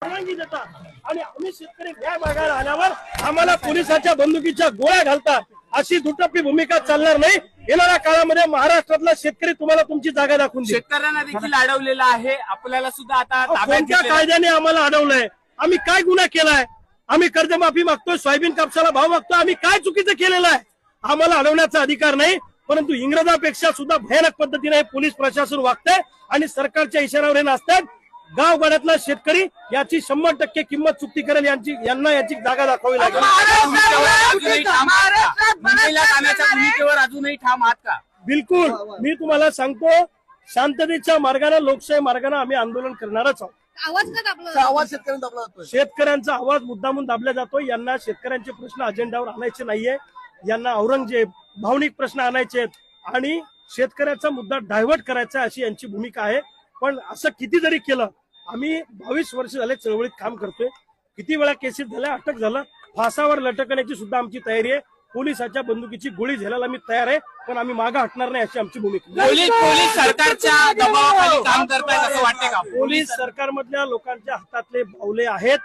परवानगी देतात आणि आम्ही शेतकरी न्याय मागायला आल्यावर आम्हाला पोलिसांच्या बंदुकीच्या गोळ्या घालतात, अशी दुटप्पी भूमिका चालणार नाही। येणाऱ्या काळामध्ये महाराष्ट्रातला शेतकरी तुम्हाला तुमची जागा दाखवून देईल। शेतकऱ्यांना देखील अडवलेलं आहे, आपल्याला सुद्धा आता कोणत्या कायद्याने आम्हाला अडवलंय? आम्ही काय गुन्हा केलाय? आम्ही कर्जमाफी मागतोय, सोयाबीन कापसाला भाव मागतोय, आम्ही काय चुकीचं केलेलं आहे? आम्हाला अडवण्याचा अधिकार नाही, परंतु इंग्रजापेक्षा सुद्धा भयानक पद्धतीने पोलीस प्रशासन वागतंय आणि सरकारच्या इशाऱ्यावर हे नाचतात। गावगाड्यातला शेतकरी याची 100% किंमत चुकती करेल, यांना याची जागा दाखवावी लागेल। भूमिकेवर अजूनही ठाम आहात का? बिलकुल, मी तुम्हाला सांगतो, शांततेच्या मार्गाने, लोकशाही मार्गाने आम्ही आंदोलन करणारच आहोत। शेतकऱ्यांचा आवाज मुद्दामून दाबला जातो। यांना शेतकऱ्यांचे प्रश्न अजेंड्यावर आणायचे नाहीये, यांना औरंगजेब भावनिक प्रश्न आणायचे आहेत आणि शेतकऱ्याचा मुद्दा डायव्हर्ट करायचा, अशी यांची भूमिका आहे। पण असं किती जरी केलं, आम्ही 22 वर्ष झाले चळवळीत काम करतोय, किती वेळा केसेस झाल्या, अटक झालं, फासावर लटकण्याची सुद्धा आमची तयारी आहे। पोलिसाच्या बंदुकीची गोळी झेलायला आम्ही तयार आहे, पण आम्ही मागे हटणार नाही, अशी आमची भूमिका। पोलीस सरकारच्या दबावाखाली काम करतायत असं वाटतंय का? पोलीस सरकारमधल्या लोकांच्या हातातले बावले आहेत।